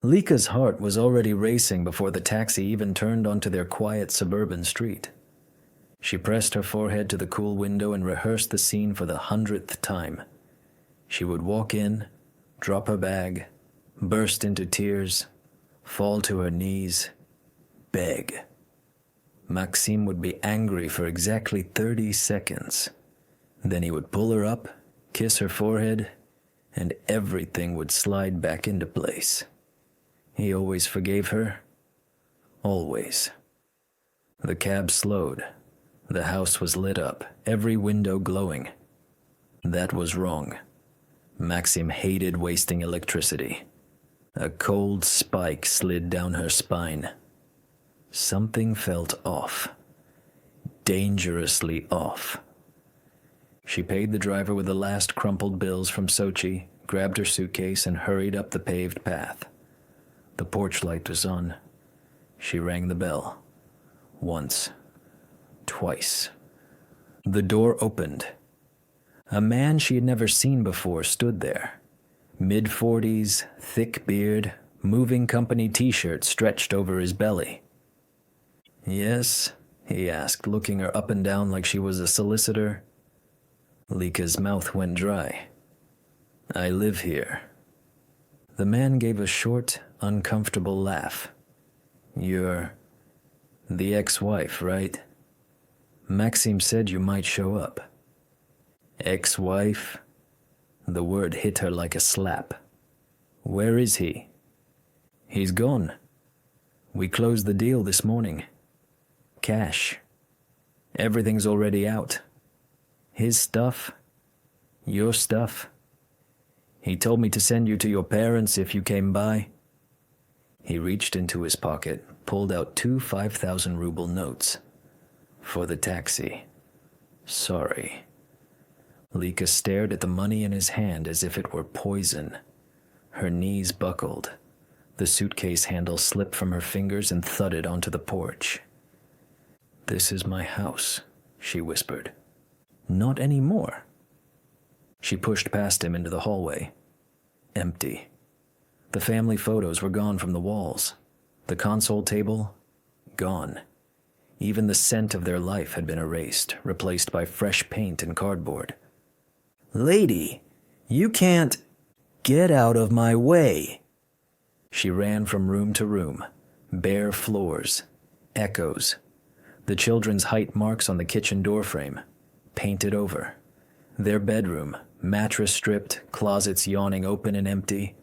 Lika's heart was already racing before the taxi even turned onto their quiet suburban street. She pressed her forehead to the cool window and rehearsed the scene for the 100th time. She would walk in, drop her bag, burst into tears, fall to her knees, beg. Maxime would be angry for exactly 30 seconds. Then he would pull her up, kiss her forehead, and everything would slide back into place. He always forgave her. Always. The cab slowed. The house was lit up, every window glowing. That was wrong. Maxime hated wasting electricity. A cold spike slid down her spine. Something felt off. Dangerously off. She paid the driver with the last crumpled bills from Sochi, grabbed her suitcase, and hurried up the paved path. The porch light was on. She rang the bell. Once. Twice. The door opened. A man she had never seen before stood there. Mid-40s, thick beard, moving company t-shirt stretched over his belly. "Yes?" he asked, looking her up and down like she was a solicitor. Lika's mouth went dry. "I live here." The man gave a short, uncomfortable laugh. "You're the ex-wife, right? Maxime said you might show up." "Ex-wife?" The word hit her like a slap. "Where is he?" "He's gone. We closed the deal this morning. Cash. Everything's already out. His stuff. Your stuff. He told me to send you to your parents if you came by." He reached into his pocket, pulled out 2 5,000 ruble notes. "For the taxi. Sorry." Lika stared at the money in his hand as if it were poison. Her knees buckled. The suitcase handle slipped from her fingers and thudded onto the porch. "This is my house," she whispered. "Not anymore." She pushed past him into the hallway. Empty. The family photos were gone from the walls. The console table, gone. Even the scent of their life had been erased, replaced by fresh paint and cardboard. "Lady, you can't... Get out of my way!" She ran from room to room. Bare floors. Echoes. The children's height marks on the kitchen doorframe. Painted over. Their bedroom, mattress stripped, closets yawning open and empty.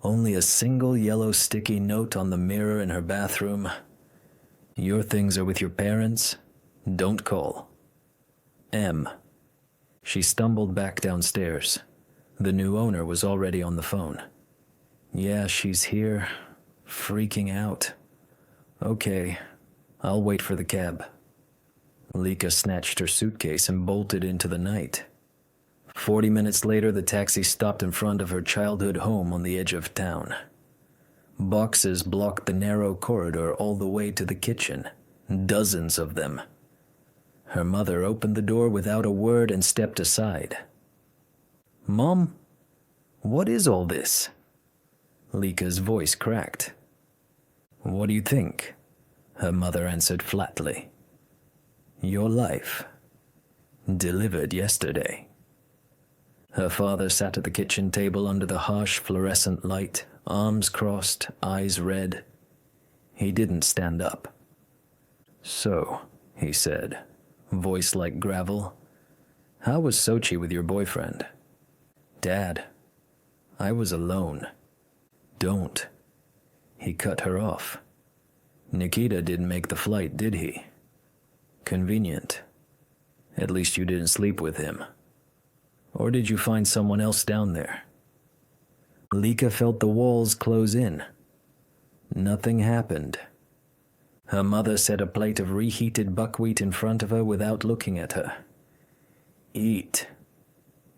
Only a single yellow sticky note on the mirror in her bathroom. "Your things are with your parents. Don't call. M." She stumbled back downstairs. The new owner was already on the phone. "Yeah, she's here. Freaking out. Okay, I'll wait for the cab." Lika snatched her suitcase and bolted into the night. 40 minutes later, the taxi stopped in front of her childhood home on the edge of town. Boxes blocked the narrow corridor all the way to the kitchen. Dozens of them. Her mother opened the door without a word and stepped aside. "Mom, what is all this?" Lika's voice cracked. "What do you think?" her mother answered flatly. "Your life. Delivered yesterday." Her father sat at the kitchen table under the harsh fluorescent light, arms crossed, eyes red. He didn't stand up. "So," he said, voice like gravel, "how was Sochi with your boyfriend?" "Dad, I was alone." "Don't." He cut her off. "Nikita didn't make the flight, did he?" "Convenient. At least you didn't sleep with him. Or did you find someone else down there?" Lika felt the walls close in. Nothing happened. Her mother set a plate of reheated buckwheat in front of her without looking at her. "Eat.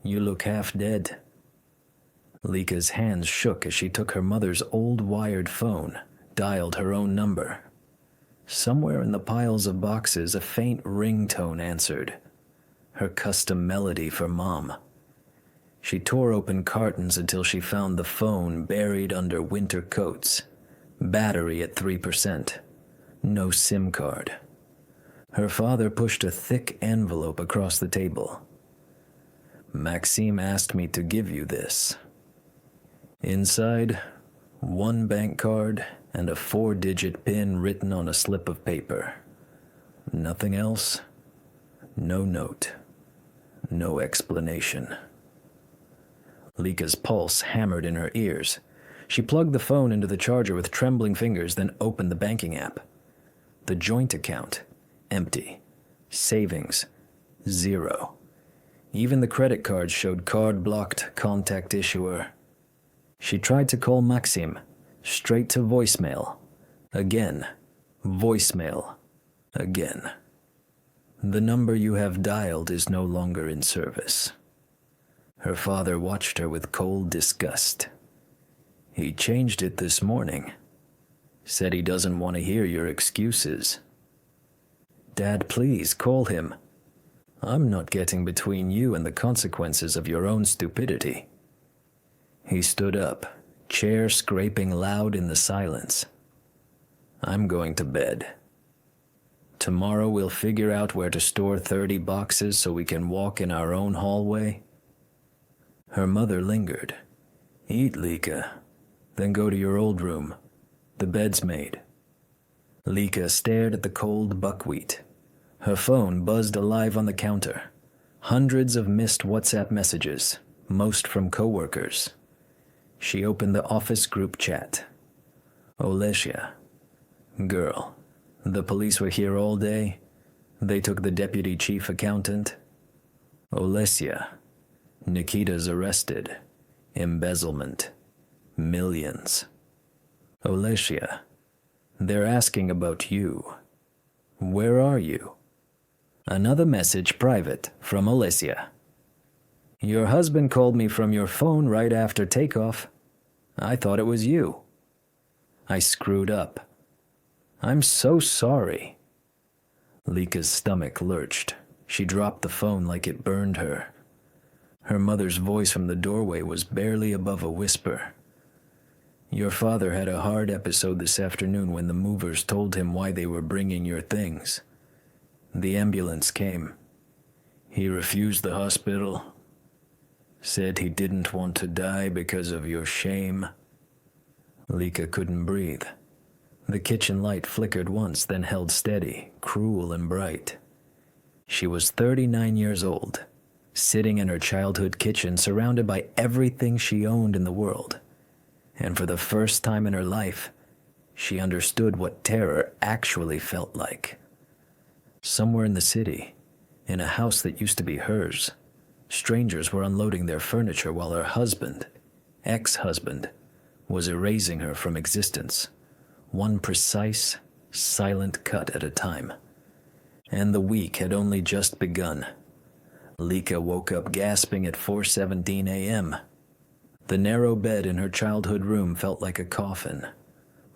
You look half dead." Lika's hands shook as she took her mother's old wired phone, dialed her own number. Somewhere in the piles of boxes, a faint ringtone answered. Her custom melody for Mom. She tore open cartons until she found the phone buried under winter coats. Battery at 3%. No SIM card. Her father pushed a thick envelope across the table. Maxime asked me to give you this. Inside, one bank card and a 4-digit PIN written on a slip of paper. Nothing else. No note. No explanation. Lika's pulse hammered in her ears. She plugged the phone into the charger with trembling fingers, then opened the banking app. The joint account, empty. Savings, 0. Even the credit cards showed card blocked, contact issuer. She tried to call Maxime, straight to voicemail. Again, voicemail. Again. The number you have dialed is no longer in service. Her father watched her with cold disgust. He changed it this morning. Said he doesn't want to hear your excuses. Dad, please call him. I'm not getting between you and the consequences of your own stupidity. He stood up, chair scraping loud in the silence. I'm going to bed. Tomorrow we'll figure out where to store 30 boxes so we can walk in our own hallway. Her mother lingered. Eat, Lika. Then go to your old room. The bed's made. Lika stared at the cold buckwheat. Her phone buzzed alive on the counter. Hundreds of missed WhatsApp messages, most from coworkers. She opened the office group chat. Olesia. Girl. The police were here all day. They took the deputy chief accountant. Olesia. Nikita's arrested. Embezzlement. Millions. Olesia. They're asking about you. Where are you? Another message private from Olesia. Your husband called me from your phone right after takeoff. I thought it was you. I screwed up. I'm so sorry. Lika's stomach lurched. She dropped the phone like it burned her. Her mother's voice from the doorway was barely above a whisper. Your father had a hard episode this afternoon when the movers told him why they were bringing your things. The ambulance came. He refused the hospital. Said he didn't want to die because of your shame. Lika couldn't breathe. The kitchen light flickered once, then held steady, cruel and bright. She was 39 years old, sitting in her childhood kitchen surrounded by everything she owned in the world. And for the first time in her life, she understood what terror actually felt like. Somewhere in the city, in a house that used to be hers, strangers were unloading their furniture while her husband, ex-husband, was erasing her from existence, one precise, silent cut at a time. And the week had only just begun. Lika woke up gasping at 4:17 a.m. The narrow bed in her childhood room felt like a coffin.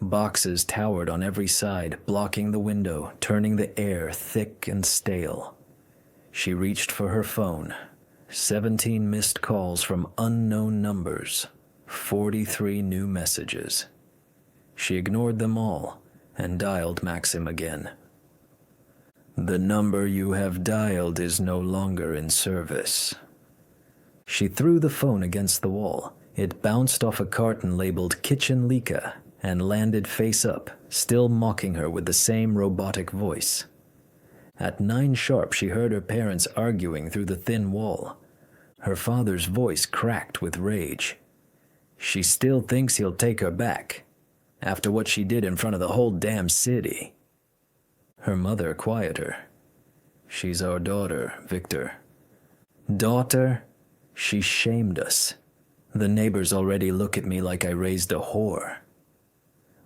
Boxes towered on every side, blocking the window, turning the air thick and stale. She reached for her phone. 17 missed calls from unknown numbers. 43 new messages. She ignored them all and dialed Maxim again. The number you have dialed is no longer in service. She threw the phone against the wall. It bounced off a carton labeled Kitchen Lika and landed face up, still mocking her with the same robotic voice. At 9 sharp, she heard her parents arguing through the thin wall. Her father's voice cracked with rage. She still thinks he'll take her back, after what she did in front of the whole damn city. Her mother quieter. She's our daughter, Victor. Daughter? She shamed us. The neighbors already look at me like I raised a whore.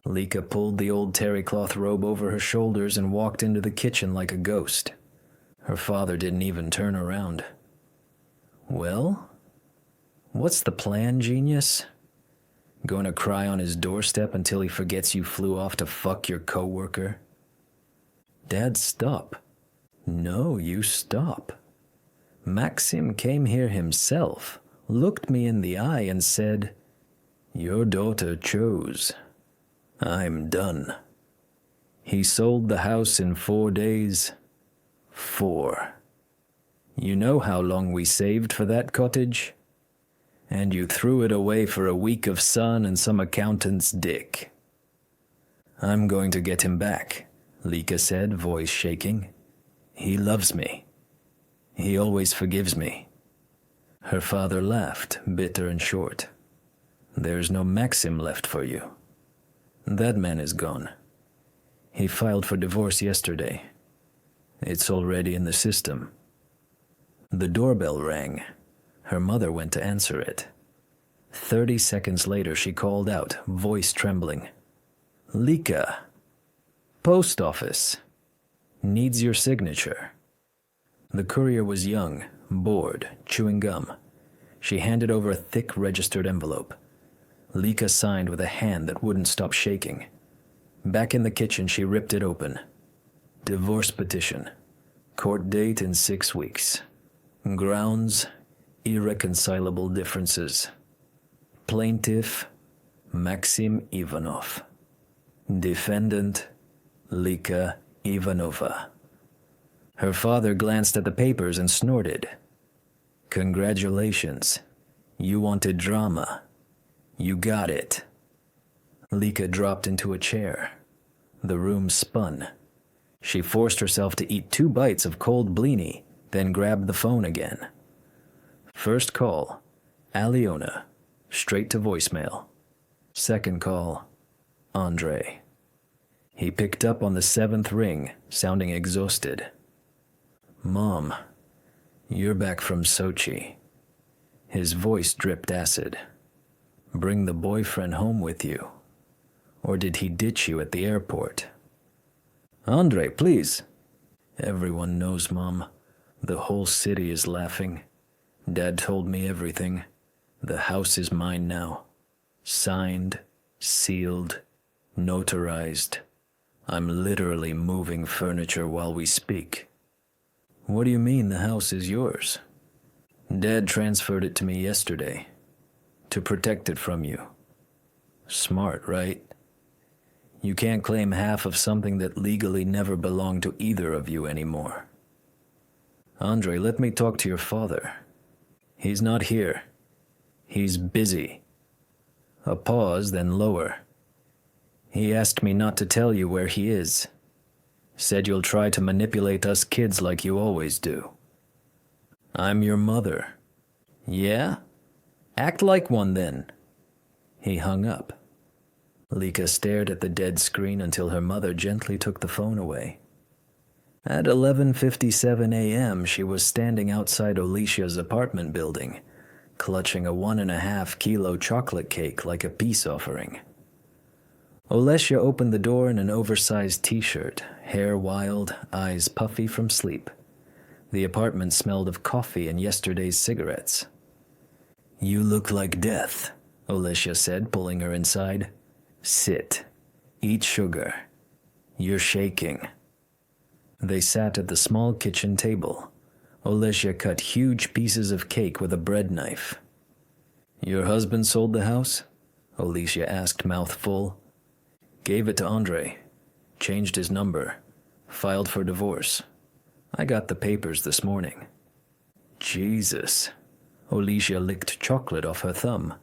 Lika pulled the old terry cloth robe over her shoulders and walked into the kitchen like a ghost. Her father didn't even turn around. Well? What's the plan, genius? Going to cry on his doorstep until he forgets you flew off to fuck your coworker? Dad, stop. No, you stop. Maxim came here himself, looked me in the eye and said, "Your daughter chose. I'm done." He sold the house in 4 days. 4. You know how long we saved for that cottage? And you threw it away for a week of sun and some accountant's dick. "I'm going to get him back," Lika said, voice shaking. "He loves me. He always forgives me." Her father laughed, bitter and short. "There's no Maxim left for you. That man is gone. He filed for divorce yesterday. It's already in the system." The doorbell rang. Her mother went to answer it. 30 seconds later, she called out, voice trembling. "Lika, post office. Needs your signature." The courier was young, bored, chewing gum. She handed over a thick registered envelope. Lika signed with a hand that wouldn't stop shaking. Back in the kitchen, she ripped it open. Divorce petition. Court date in 6 weeks. Grounds, irreconcilable differences. Plaintiff, Maxim Ivanov. Defendant, Lika Ivanova. Her father glanced at the papers and snorted. "Congratulations. You wanted drama. You got it." Lika dropped into a chair. The room spun. She forced herself to eat 2 bites of cold blini, then grabbed the phone again. First call, Aliona, straight to voicemail. Second call, Andre. He picked up on the 7th ring, sounding exhausted. "Mom, you're back from Sochi." His voice dripped acid. "Bring the boyfriend home with you. Or did he ditch you at the airport?" "Andre, please." "Everyone knows, Mom. The whole city is laughing. Dad told me everything. The house is mine now. Signed, sealed, notarized. I'm literally moving furniture while we speak." "What do you mean the house is yours?" "Dad transferred it to me yesterday. To protect it from you." "Smart, right? You can't claim half of something that legally never belonged to either of you anymore." "Andre, let me talk to your father." "He's not here. He's busy." A pause, then lower. "He asked me not to tell you where he is. Said you'll try to manipulate us kids like you always do." "I'm your mother." "Yeah? Act like one then." He hung up. Lika stared at the dead screen until her mother gently took the phone away. At 11:57 a.m., she was standing outside Olesia's apartment building, clutching a 1.5 kilo chocolate cake like a peace offering. Olesia opened the door in an oversized t-shirt, hair wild, eyes puffy from sleep. The apartment smelled of coffee and yesterday's cigarettes. "You look like death," Olesia said, pulling her inside. "Sit. Eat sugar. You're shaking." They sat at the small kitchen table. Olesia cut huge pieces of cake with a bread knife. "Your husband sold the house?" Olesia asked, mouth full. "Gave it to Andre. Changed his number. Filed for divorce. I got the papers this morning." "Jesus." Olesia licked chocolate off her thumb.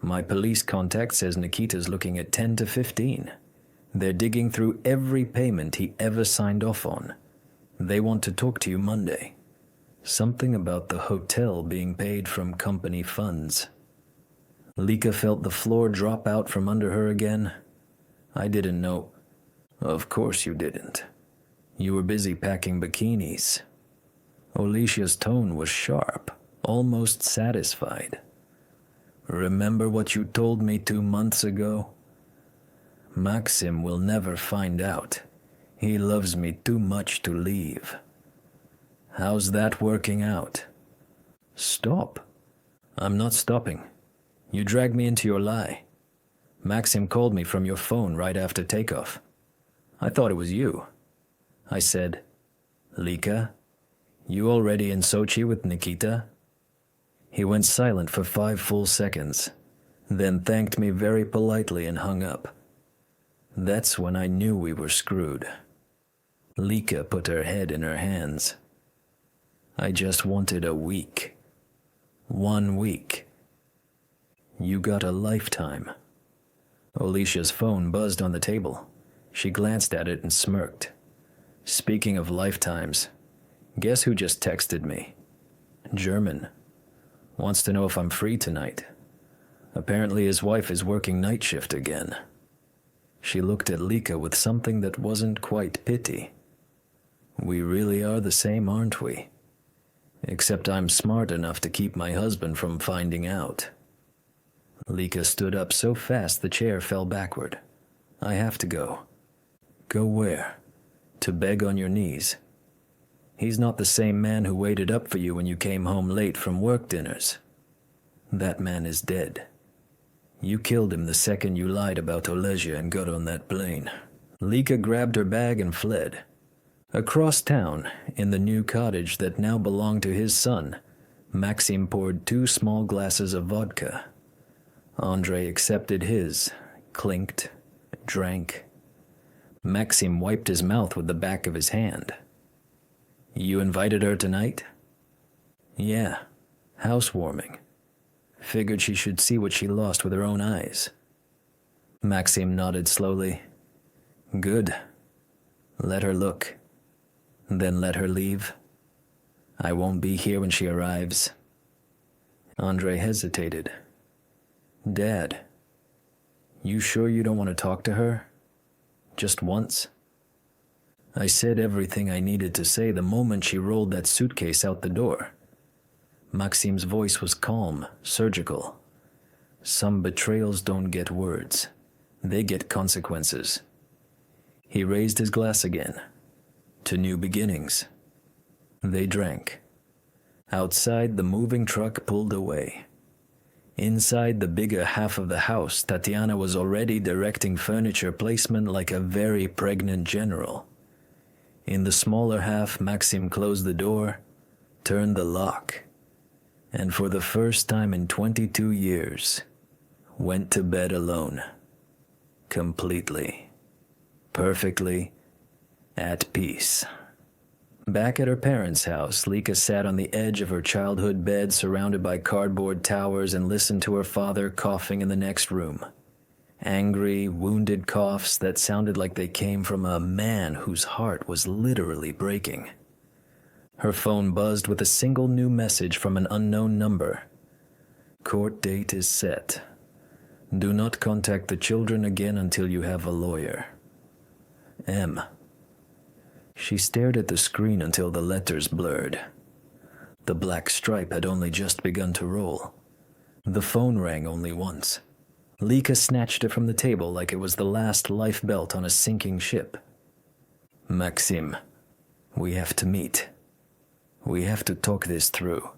"My police contact says Nikita's looking at 10 to 15. They're digging through every payment he ever signed off on. They want to talk to you Monday. Something about the hotel being paid from company funds." Lika felt the floor drop out from under her again. "I didn't know." "Of course you didn't. You were busy packing bikinis." Olesia's tone was sharp, almost satisfied. "Remember what you told me 2 months ago? Maxim will never find out. He loves me too much to leave." "How's that working out?" "Stop." "I'm not stopping. You dragged me into your lie. Maxim called me from your phone right after takeoff. I thought it was you." I said, "Lika, you already in Sochi with Nikita?" He went silent for 5 full seconds, then thanked me very politely and hung up. That's when I knew we were screwed. Lika put her head in her hands. I just wanted a week. 1 week. You got a lifetime. Alicia's phone buzzed on the table. She glanced at it and smirked. Speaking of lifetimes, guess who just texted me? German. Wants to know if I'm free tonight. Apparently his wife is working night shift again. She looked at Lika with something that wasn't quite pity. We really are the same, aren't we? Except I'm smart enough to keep my husband from finding out. Lika stood up so fast the chair fell backward. I have to go. Go where? To beg on your knees. He's not the same man who waited up for you when you came home late from work dinners. That man is dead. You killed him the second you lied about Olesia and got on that plane. Lika grabbed her bag and fled. Across town, in the new cottage that now belonged to his son, Maxim poured 2 small glasses of vodka. Andre accepted his, clinked, drank. Maxim wiped his mouth with the back of his hand. You invited her tonight? Yeah, housewarming. Figured she should see what she lost with her own eyes. Maxim nodded slowly. Good. Let her look. Then let her leave. I won't be here when she arrives. Andre hesitated. Dad, you sure you don't want to talk to her? Just once? I said everything I needed to say the moment she rolled that suitcase out the door. Maxim's voice was calm, surgical. Some betrayals don't get words. They get consequences. He raised his glass again. To new beginnings. They drank. Outside, the moving truck pulled away. Inside the bigger half of the house, Tatiana was already directing furniture placement like a very pregnant general. In the smaller half, Maxim closed the door, turned the lock, and for the first time in 22 years, went to bed alone. Completely. Perfectly. At peace. Back at her parents' house, Lika sat on the edge of her childhood bed surrounded by cardboard towers and listened to her father coughing in the next room. Angry, wounded coughs that sounded like they came from a man whose heart was literally breaking. Her phone buzzed with a single new message from an unknown number. Court date is set. Do not contact the children again until you have a lawyer. M. She stared at the screen until the letters blurred. The black stripe had only just begun to roll. The phone rang only once. Lika snatched it from the table like it was the last lifebelt on a sinking ship. Maxim, we have to meet. We have to talk this through.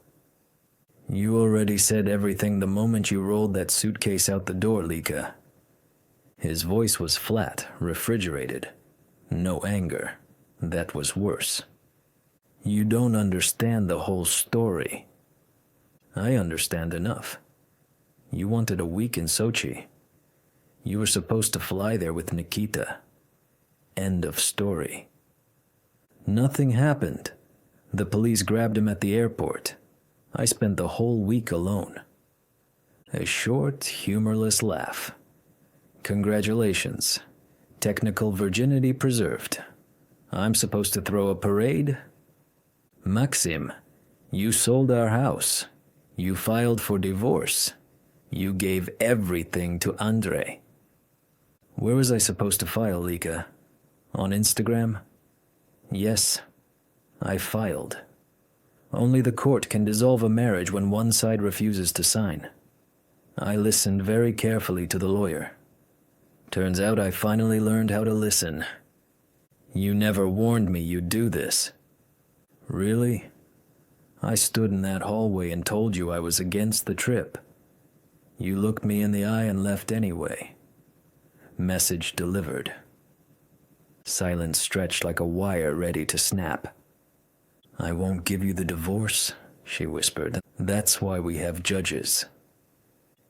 You already said everything the moment you rolled that suitcase out the door, Lika. His voice was flat, refrigerated. No anger. That was worse. You don't understand the whole story. I understand enough. You wanted a week in Sochi. You were supposed to fly there with Nikita. End of story. Nothing happened. The police grabbed him at the airport. I spent the whole week alone. A short, humorless laugh. Congratulations. Technical virginity preserved. I'm supposed to throw a parade? Maxim, you sold our house. You filed for divorce. You gave everything to Andre. Where was I supposed to file, Lika? On Instagram? Yes, I filed. Only the court can dissolve a marriage when one side refuses to sign. I listened very carefully to the lawyer. Turns out I finally learned how to listen. You never warned me you'd do this. Really? I stood in that hallway and told you I was against the trip. You looked me in the eye and left anyway. Message delivered. Silence stretched like a wire ready to snap. I won't give you the divorce she whispered. That's why we have judges.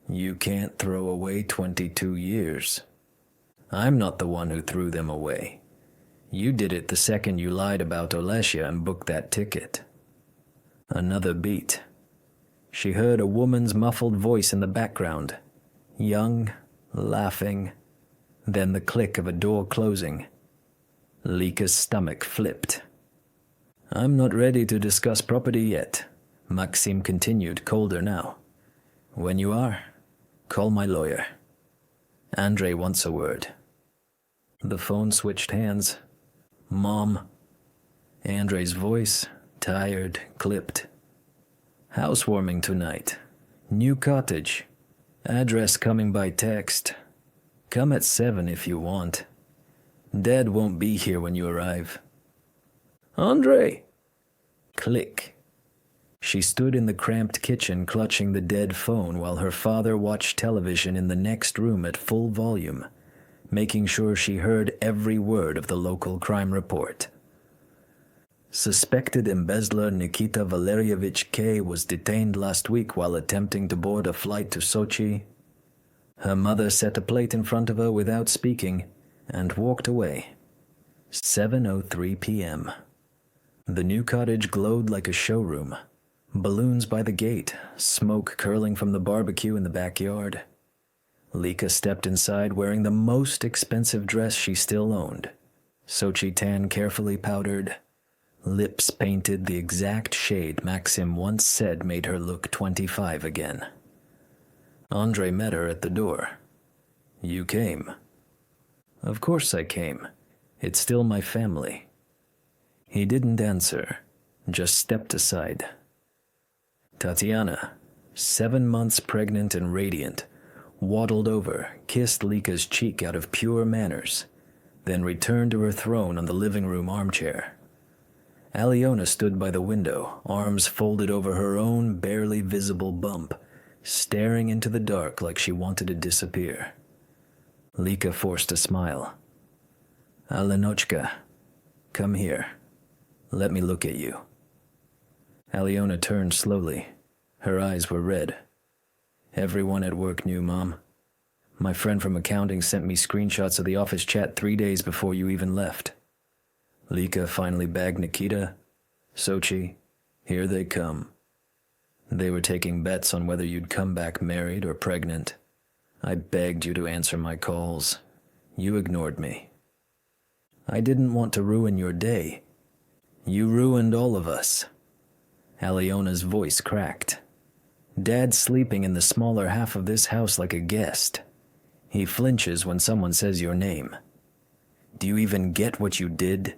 You can't throw away 22 years. I'm not the one who threw them away. You did it the second you lied about Olesya and booked that ticket. Another beat. She heard a woman's muffled voice in the background, young, laughing, then the click of a door closing. Lika's stomach flipped. I'm not ready to discuss property yet, Maxim continued, colder now. When you are, call my lawyer. Andrei wants a word. The phone switched hands. Mom. Andrei's voice, tired, clipped. Housewarming tonight. New cottage. Address coming by text. Come at 7 if you want. Dad won't be here when you arrive. Andrei! Click. She stood in the cramped kitchen clutching the dead phone while her father watched television in the next room at full volume, making sure she heard every word of the local crime report. Suspected embezzler Nikita Valerievich K. was detained last week while attempting to board a flight to Sochi. Her mother set a plate in front of her without speaking and walked away. 7:03 p.m. The new cottage glowed like a showroom. Balloons by the gate, smoke curling from the barbecue in the backyard. Lika stepped inside wearing the most expensive dress she still owned. Sochi tan carefully powdered, lips painted the exact shade Maxim once said made her look 25 again. Andrei met her at the door. You came. Of course I came. It's still my family. He didn't answer, just stepped aside. Tatiana, 7 months pregnant and radiant, waddled over, kissed Lika's cheek out of pure manners, then returned to her throne on the living room armchair. Aliona stood by the window, arms folded over her own barely visible bump, staring into the dark like she wanted to disappear. Lika forced a smile. Alenochka, come here. Let me look at you. Aliona turned slowly. Her eyes were red. Everyone at work knew, Mom. My friend from accounting sent me screenshots of the office chat 3 days before you even left. Lika finally bagged Nikita. Sochi, here they come. They were taking bets on whether you'd come back married or pregnant. I begged you to answer my calls. You ignored me. I didn't want to ruin your day. You ruined all of us. Aliona's voice cracked. Dad's sleeping in the smaller half of this house like a guest. He flinches when someone says your name. Do you even get what you did?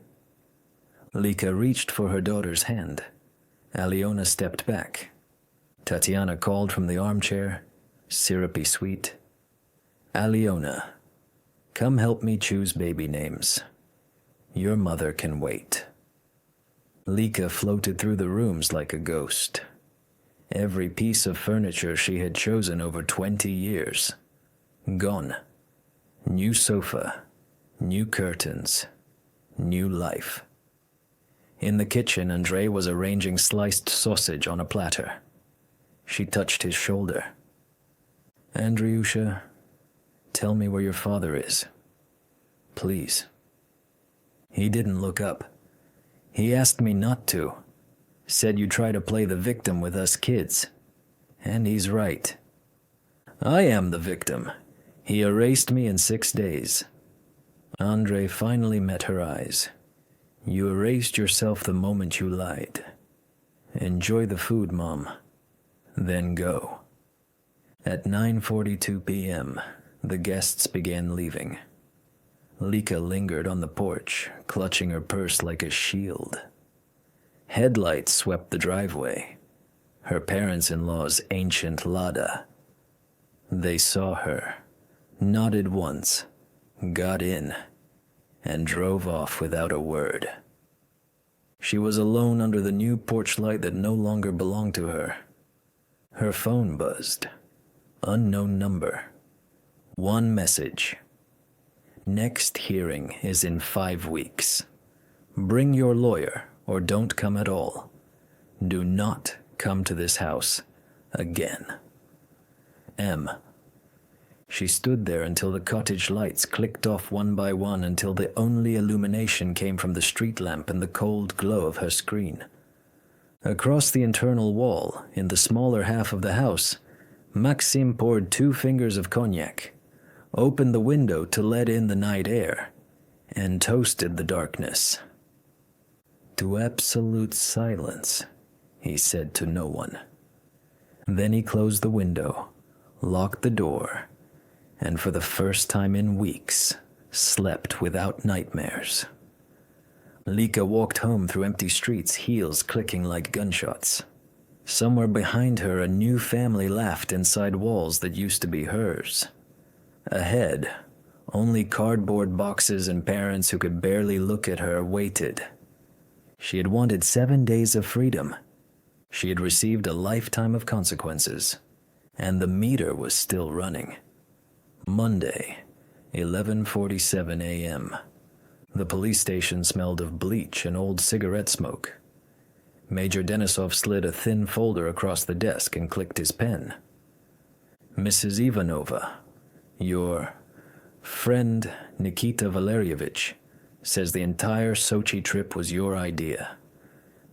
Lika reached for her daughter's hand. Aliona stepped back. Tatiana called from the armchair, syrupy sweet. Aliona, come help me choose baby names. Your mother can wait. Lika floated through the rooms like a ghost. Every piece of furniture she had chosen over 20 years. Gone. New sofa, new curtains, new life. In the kitchen, Andrei was arranging sliced sausage on a platter. She touched his shoulder. Andriusha, tell me where your father is. Please. He didn't look up. He asked me not to. Said you try to play the victim with us kids. And he's right. I am the victim. He erased me in 6 days. Andrei finally met her eyes. You erased yourself the moment you lied. Enjoy the food, Mom. Then go. At 9:42 p.m., the guests began leaving. Lika lingered on the porch, clutching her purse like a shield. Headlights swept the driveway, her parents-in-law's ancient Lada. They saw her, nodded once, got in, and drove off without a word. She was alone under the new porch light that no longer belonged to her. Her phone buzzed. Unknown number. One message. Next hearing is in 5 weeks. Bring your lawyer or don't come at all. Do not come to this house again. M. She stood there until the cottage lights clicked off one by one, until the only illumination came from the street lamp and the cold glow of her screen. Across the internal wall, in the smaller half of the house, Maxim poured 2 fingers of cognac, opened the window to let in the night air, and toasted the darkness. To absolute silence, he said to no one. Then he closed the window, locked the door, and for the first time in weeks, slept without nightmares. Lika walked home through empty streets, heels clicking like gunshots. Somewhere behind her, a new family laughed inside walls that used to be hers. Ahead, only cardboard boxes and parents who could barely look at her waited. She had wanted 7 days of freedom. She had received a lifetime of consequences, and the meter was still running. Monday, 11:47 a.m. The police station smelled of bleach and old cigarette smoke. Major Denisov slid a thin folder across the desk and clicked his pen. Mrs. Ivanova, your friend Nikita Valerievich says the entire Sochi trip was your idea,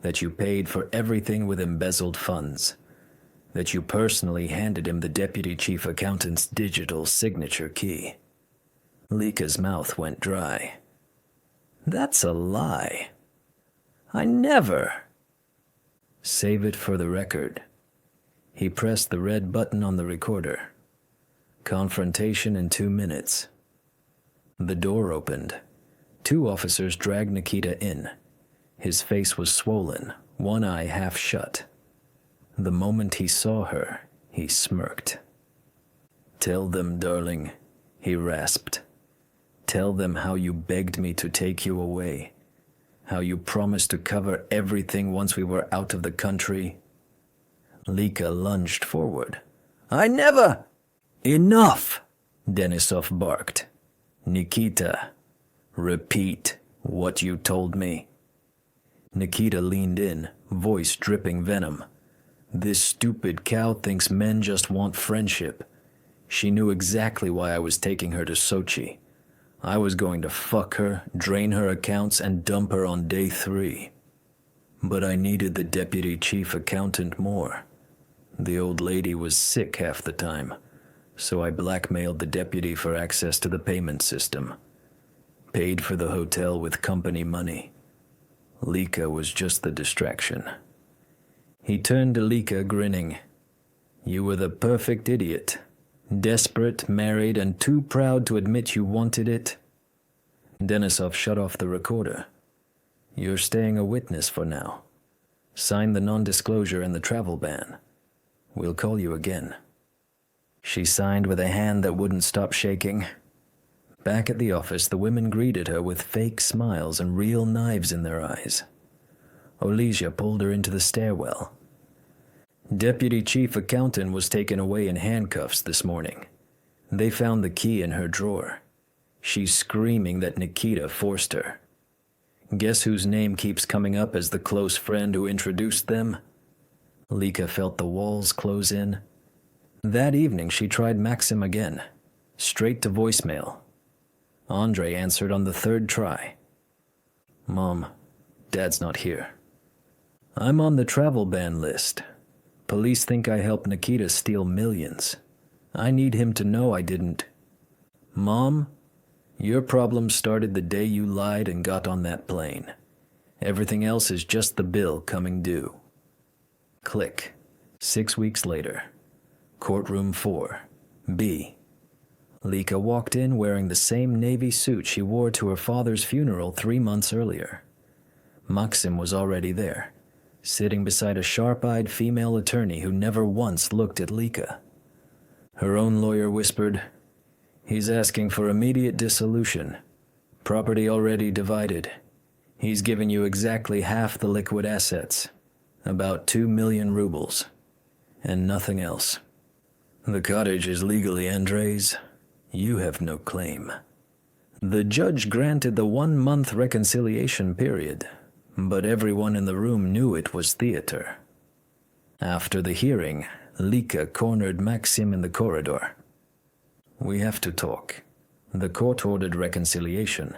that you paid for everything with embezzled funds, that you personally handed him the deputy chief accountant's digital signature key. Lika's mouth went dry. That's a lie. I never. Save it for the record. He pressed the red button on the recorder. Confrontation in 2 minutes. The door opened. 2 officers dragged Nikita in. His face was swollen, one eye half shut. The moment he saw her, he smirked. Tell them, darling, he rasped. Tell them how you begged me to take you away, how you promised to cover everything once we were out of the country. Lika lunged forward. I never! Enough! Denisov barked. Nikita, repeat what you told me. Nikita leaned in, voice dripping venom. This stupid cow thinks men just want friendship. She knew exactly why I was taking her to Sochi. I was going to fuck her, drain her accounts, and dump her on day 3. But I needed the deputy chief accountant more. The old lady was sick half the time, so I blackmailed the deputy for access to the payment system. Paid for the hotel with company money. Lika was just the distraction. He turned to Lika, grinning. You were the perfect idiot. Desperate, married, and too proud to admit you wanted it. Denisov shut off the recorder. You're staying a witness for now. Sign the non-disclosure and the travel ban. We'll call you again. She signed with a hand that wouldn't stop shaking. Back at the office, the women greeted her with fake smiles and real knives in their eyes. Olesia pulled her into the stairwell. Deputy Chief Accountant was taken away in handcuffs this morning. They found the key in her drawer. She's screaming that Nikita forced her. Guess whose name keeps coming up as the close friend who introduced them? Lika felt the walls close in. That evening she tried Maxim again, straight to voicemail. Andre answered on the 3rd try. Mom, Dad's not here. I'm on the travel ban list. Police think I helped Nikita steal millions. I need him to know I didn't. Mom, your problem started the day you lied and got on that plane. Everything else is just the bill coming due. Click. 6 weeks later. Courtroom 4. B. Lika walked in wearing the same navy suit she wore to her father's funeral 3 months earlier. Maxim was already there, sitting beside a sharp-eyed female attorney who never once looked at Lika. Her own lawyer whispered, He's asking for immediate dissolution. Property already divided. He's given you exactly half the liquid assets, about 2 million rubles, and nothing else. The cottage is legally Andre's. You have no claim. The judge granted the 1-month reconciliation period, but everyone in the room knew it was theater. After the hearing, Lika cornered Maxim in the corridor. "We have to talk." The court ordered reconciliation.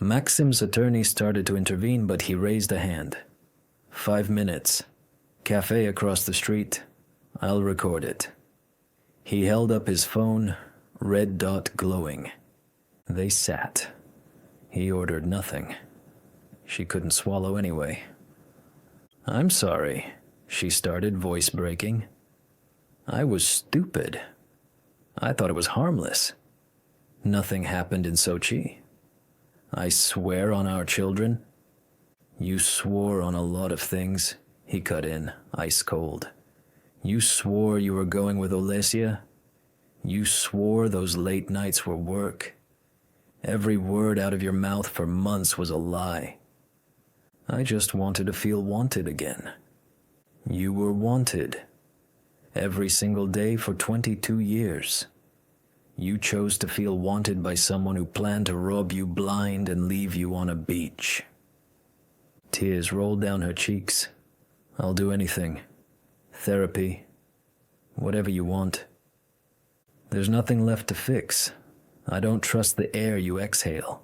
Maxim's attorney started to intervene, but he raised a hand. 5 minutes. Cafe across the street. I'll record it. He held up his phone, red dot glowing. They sat. He ordered nothing. She couldn't swallow anyway. "I'm sorry," she started, voice breaking. "I was stupid. I thought it was harmless. Nothing happened in Sochi. I swear on our children." "You swore on a lot of things," he cut in, ice cold. "You swore you were going with Olesia. You swore those late nights were work. Every word out of your mouth for months was a lie. I just wanted to feel wanted again. You were wanted. Every single day for 22 years. You chose to feel wanted by someone who planned to rob you blind and leave you on a beach." Tears rolled down her cheeks. "I'll do anything. Therapy. Whatever you want. There's nothing left to fix. I don't trust the air you exhale."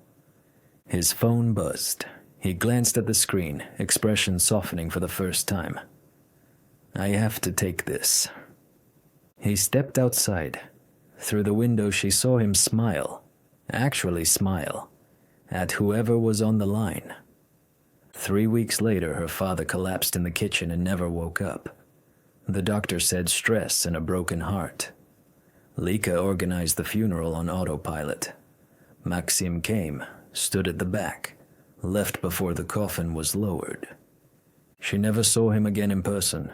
His phone buzzed. He glanced at the screen, expression softening for the first time. "I have to take this." He stepped outside. Through the window she saw him smile, actually smile, at whoever was on the line. 3 weeks later, her father collapsed in the kitchen and never woke up. The doctor said stress and a broken heart. Lika organized the funeral on autopilot. Maxim came, stood at the back, left before the coffin was lowered. She never saw him again in person.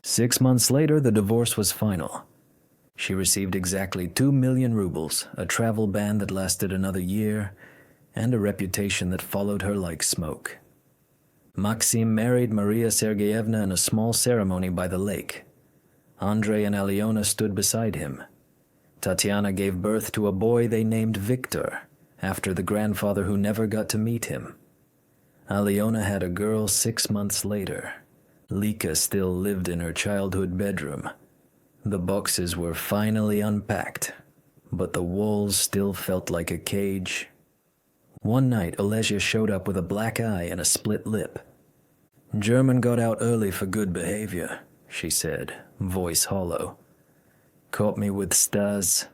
6 months later, the divorce was final. She received exactly 2 million rubles, a travel ban that lasted another year, and a reputation that followed her like smoke. Maxim married Maria Sergeyevna in a small ceremony by the lake. Andrei and Alyona stood beside him. Tatiana gave birth to a boy they named Victor, after the grandfather who never got to meet him. Alyona had a girl 6 months later. Lika still lived in her childhood bedroom. The boxes were finally unpacked, but the walls still felt like a cage. One night, Olesia showed up with a black eye and a split lip. "German got out early for good behavior," she said, voice hollow. "Caught me with Stas.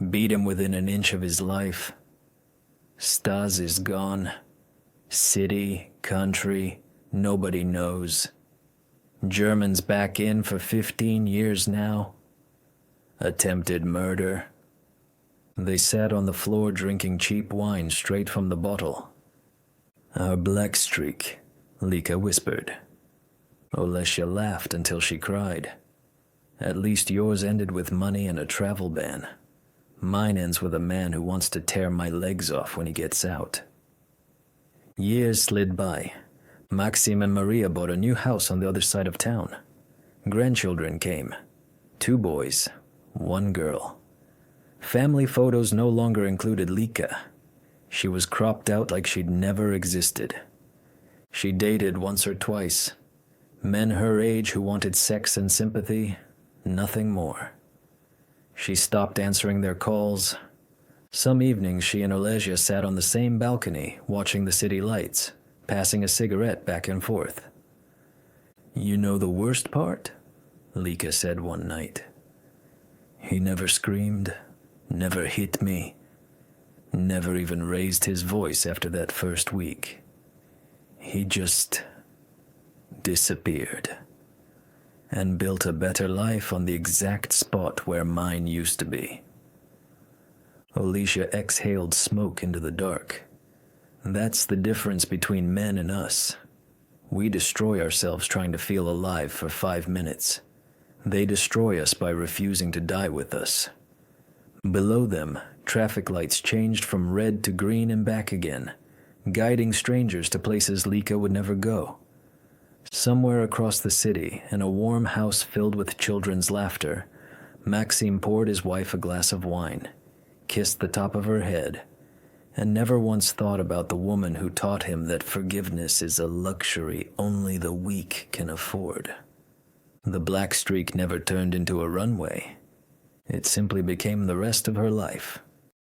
Beat him within an inch of his life. Stas is gone. City, country, nobody knows. German's back in for 15 years now. Attempted murder." They sat on the floor drinking cheap wine straight from the bottle. "Our black streak," Lika whispered. Olesia laughed until she cried. "At least yours ended with money and a travel ban. Mine ends with a man who wants to tear my legs off when he gets out." Years slid by. Maxim and Maria bought a new house on the other side of town. Grandchildren came. 2 boys, 1 girl. Family photos no longer included Lika. She was cropped out like she'd never existed. She dated once or twice. Men her age who wanted sex and sympathy, nothing more. She stopped answering their calls. Some evenings she and Olesia sat on the same balcony, watching the city lights, passing a cigarette back and forth. "You know the worst part?" Lika said one night. "He never screamed, never hit me, never even raised his voice after that first week. He just disappeared and built a better life on the exact spot where mine used to be." Alicia exhaled smoke into the dark. "That's the difference between men and us. We destroy ourselves trying to feel alive for 5 minutes. They destroy us by refusing to die with us." Below them, traffic lights changed from red to green and back again, guiding strangers to places Lika would never go. Somewhere across the city, in a warm house filled with children's laughter, Maxim poured his wife a glass of wine, kissed the top of her head, and never once thought about the woman who taught him that forgiveness is a luxury only the weak can afford. The black streak never turned into a runway. It simply became the rest of her life.